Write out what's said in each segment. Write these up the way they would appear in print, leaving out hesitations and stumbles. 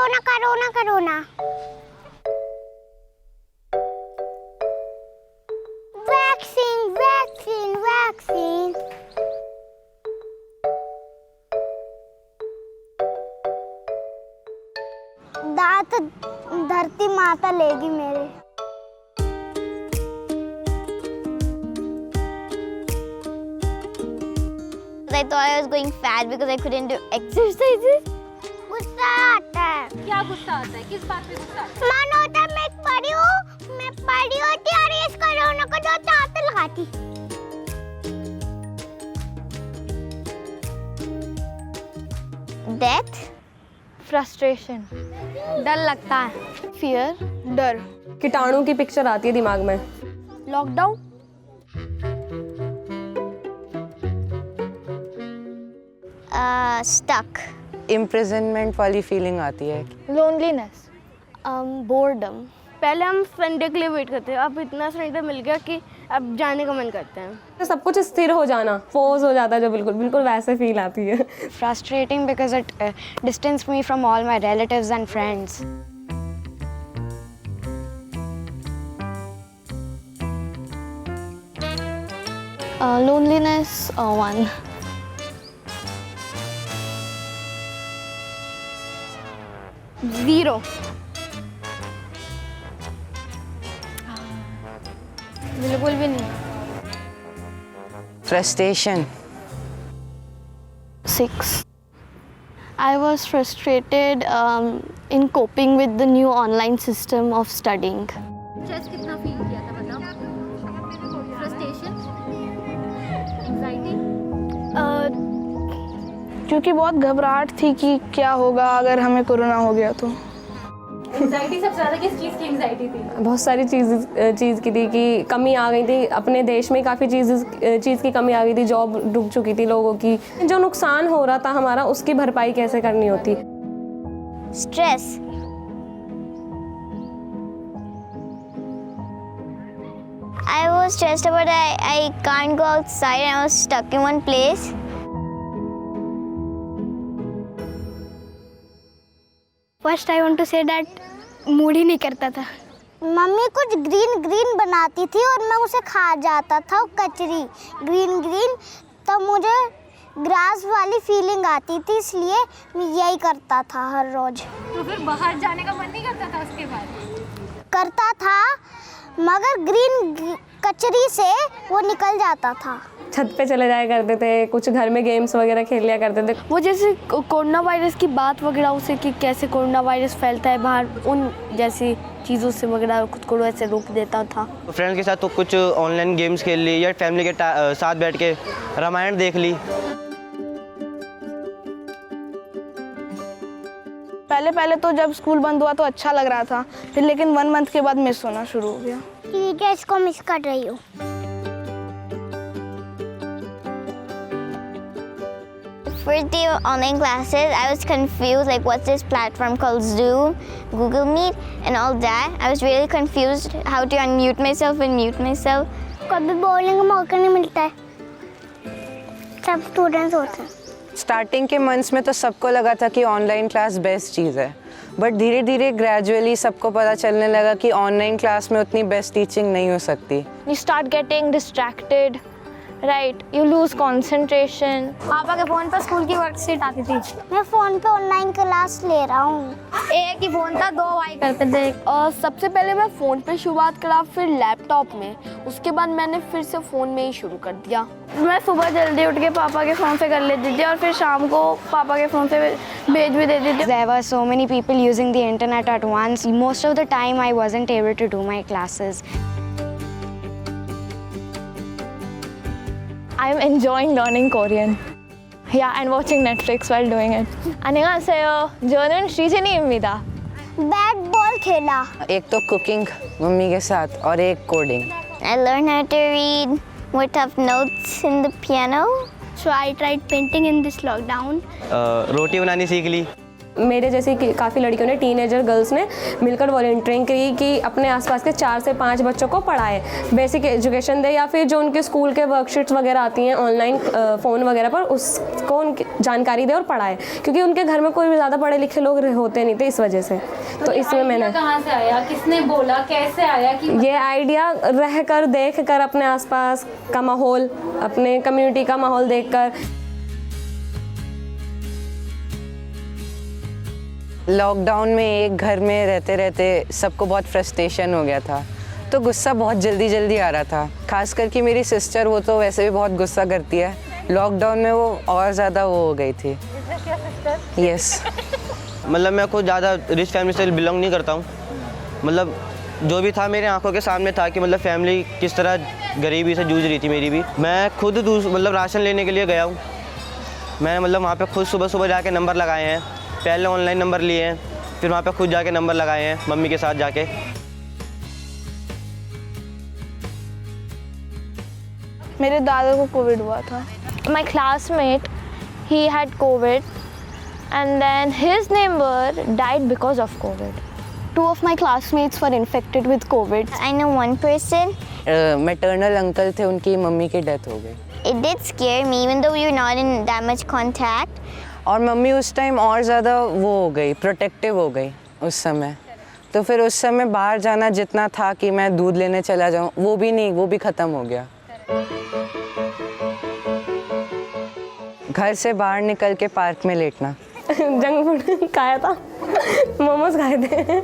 करो ना। वैक्सीन। दांत धरती माता लेगी मेरे। I thought I was going fat because I couldn't do exercises. गुस्सा आता है। क्या गुस्सा आता है? किस बात पे गुस्सा आता है? मन होता है मैं पढ़ी होती और इस कोरोना को दो दांत लगाती। डेथ, फ्रस्ट्रेशन, डर लगता है, फियर, डर, कीटाणु की पिक्चर आती है दिमाग में। लॉकडाउन, स्टक, इम्प्रिजनमेंट वाली फीलिंग आती है। Loneliness, boredom. पहले हम संडे के लिए वेट करते हैं, अब इतना संडे मिल गया कि अब जाने का मन करता है। तो सब कुछ स्थिर हो जाना, पोज हो जाता है जो बिल्कुल वैसे फील आती है। Frustrating because it distanced me from all my relatives and friends. Loneliness, one. Zero. बिल्कुल भी नहीं। Frustration. 6. I was frustrated in coping with the new online system of studying. Stress कितना फील किया था बताओ? फ्रस्ट्रेशन, एंजाइटी, क्योंकि बहुत घबराहट थी कि क्या होगा अगर हमें कोरोना हो गया तो। एंजाइटी सबसे ज़्यादा किस चीज़ की एंजाइटी थी? बहुत सारी चीज़ की थी कि कमी आ गई थी अपने देश में, काफ़ी चीज़ की कमी आ गई थी, जॉब डूब चुकी थी लोगों की, जो नुकसान हो रहा था हमारा उसकी भरपाई कैसे करनी होती। Stress. I was stressed about I can't go outside and I was stuck in one place. First I want to say that mood ही नहीं करता था। मम्मी कुछ ग्रीन बनाती थी और मैं उसे खा जाता था, कचरी ग्रीन, तब मुझे ग्रास वाली फीलिंग आती थी, इसलिए मैं यही करता था हर रोज। तो फिर बाहर जाने का मन नहीं करता था उसके बाद? करता था मगर ग्रीन कचरी से वो निकल जाता था। छत पे चले जाया करते थे, कुछ घर में गेम्स वगैरह खेल लिया करते थे। वो जैसे कोरोना वायरस की बात वगैरह उसे कि कैसे कोरोना वायरस फैलता है बाहर, उन जैसी चीज़ों से वगैरह खुद को ऐसे रोक देता था। फ्रेंड्स के साथ तो कुछ ऑनलाइन गेम्स खेल ली या फैमिली के साथ बैठ के रामायण देख ली। पहले तो जब स्कूल बंद हुआ तो अच्छा लग रहा था, फिर लेकिन 1 मंथ के बाद मिस होना शुरू हो गया। ठीक है, इसको मिस कर रही हूँ। First day of online classes, I was confused, like what's this platform called Zoom, Google Meet and all that. I was really confused how to unmute myself and mute myself. कभी बोलने का मौका नहीं मिलता है, सब स्टूडेंट्स होते हैं। स्टार्टिंग के मंथ्स में तो सबको लगा था कि ऑनलाइन क्लास बेस्ट चीज़ है, बट धीरे धीरे ग्रेजुअली सबको पता चलने लगा कि ऑनलाइन क्लास में उतनी बेस्ट टीचिंग नहीं हो सकती। You start getting distracted, right? You lose concentration. पापा के फोन पर स्कूल की वर्कशीट आती थी, मैं फोन पे ऑनलाइन क्लास ले रहा हूँ। एक ही फोन था, 2 भाई करते थे। और सबसे पहले मैं फ़ोन पे शुरुआत करा, फिर लैपटॉप में, उसके बाद मैंने फिर से फ़ोन में ही शुरू कर दिया। मैं सुबह जल्दी उठ के पापा के फ़ोन से कर लेती थी और फिर शाम को पापा के फ़ोन से भेज भी देती थी। There were so many people using the internet at once. Most of the time I wasn't able to do my classes. I'm enjoying learning Korean. Yeah, and watching Netflix while doing it. 안녕하세요. 저는 시즌이입니다. Bat ball खेला। एक तो cooking mummy के साथ और एक coding. I learned how to read more tough notes in the piano. So I tried painting in this lockdown. रोटी बनानी सीख ली। मेरे जैसी काफ़ी लड़कियों ने, टीनेजर गर्ल्स ने मिलकर वॉलंटियरिंग की कि अपने आसपास के 4 से 5 बच्चों को पढ़ाए, बेसिक एजुकेशन दे, या फिर जो उनके स्कूल के वर्कशीट्स वगैरह आती हैं ऑनलाइन फ़ोन वगैरह पर, उसको उनकी जानकारी दे और पढ़ाए, क्योंकि उनके घर में कोई भी ज़्यादा पढ़े लिखे लोग होते नहीं थे इस वजह से। तो इसमें मैंने, कहाँ से आया, किसने बोला, कैसे आया कि ये आइडिया रह कर देख कर, अपने आसपास का माहौल, अपने कम्युनिटी का माहौल देखकर। लॉकडाउन में एक घर में रहते रहते सबको बहुत फ्रस्ट्रेशन हो गया था, तो गुस्सा बहुत जल्दी जल्दी आ रहा था। खास करके मेरी सिस्टर, वो तो वैसे भी बहुत गुस्सा करती है, लॉकडाउन में वो और ज़्यादा वो हो गई थी। यस। मतलब मैं खुद ज़्यादा रिच फैमिली से बिलोंग नहीं करता हूँ। मतलब जो भी था मेरे आंखों के सामने था कि मतलब फैमिली किस तरह गरीबी से जूझ रही थी मेरी भी। मैं खुद मतलब राशन लेने के लिए गया हूँ। मैंने मतलब वहाँ पे खुद सुबह सुबह जाके नंबर लगाए हैं, पहले ऑनलाइन नंबर लिए हैं, फिर वहाँ पे खुद जाके नंबर लगाए हैं मम्मी के साथ जाके। मेरे दादा को कोविड हुआ था। माई classmate, he had COVID and then his neighbor died because of COVID. 2 of my classmates were infected with COVID. I know one person. Maternal uncle थे, उनकी मम्मी की डेथ हो गई। It did scare me, even though we were not in that much contact. और mummy उस time और ज़्यादा वो हो गई, प्रोटेक्टिव हो गई उस समय। तो फिर उस समय बाहर जाना जितना था कि मैं दूध लेने चला जाऊँ, वो भी नहीं, वो भी ख़त्म हो गया। घर से बाहर निकल के पार्क में लेटना। जंक फूड खाया था, मोमोज खाए थे।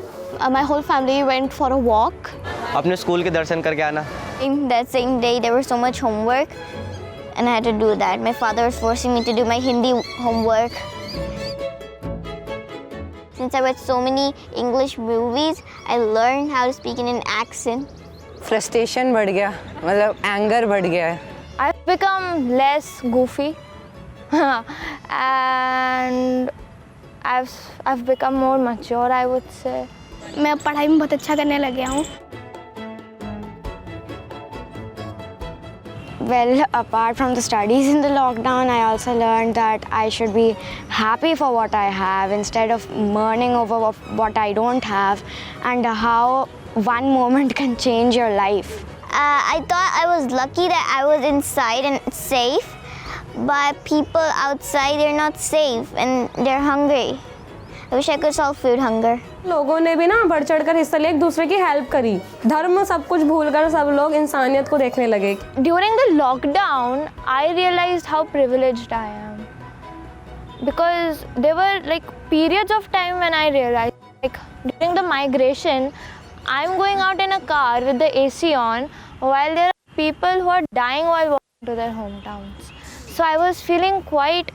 My whole family went for a walk. अपने स्कूल के दर्शन करके आना। In that same day, there was so much homework, and I had to do that. My father was forcing me to do my Hindi homework. Since I watched so many English movies, I learned how to speak in an accent. Frustration बढ़ गया, मतलब anger बढ़ गया है। I've become less goofy and I've become more mature, I would say. मैं पढ़ाई में बहुत अच्छा करने लग गया हूँ। Well, apart from the studies in the lockdown, I also learned that I should be happy for what I have instead of mourning over what I don't have, and how one moment can change your life. I thought I was lucky that I was inside and safe, but people outside, they're not safe and they're hungry. I wish I could solve food hunger. लोगों ने भी ना बढ़ चढ़ कर हिस्सा लिया, एक दूसरे की हेल्प करी। धर्म सब कुछ भूलकर सब लोग इंसानियत को देखने लगे। During the lockdown, I realized how privileged I am, because there were like periods of time when I realized, like during the migration, I'm going out in a car with the AC on while there are people who are dying while walking to their hometowns. So I was feeling quite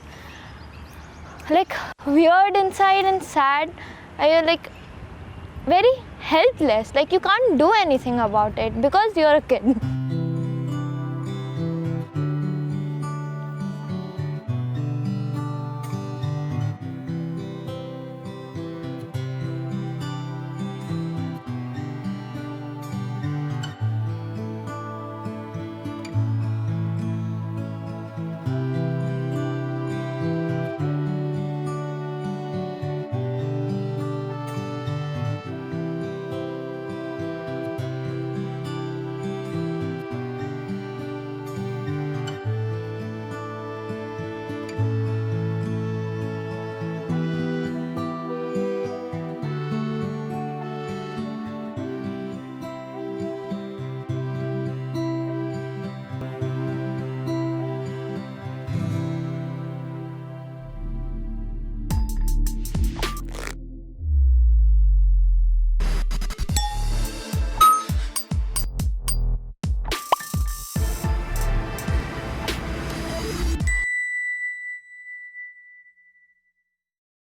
like weird inside and sad. I was like very helpless, like you can't do anything about it because you're a kid.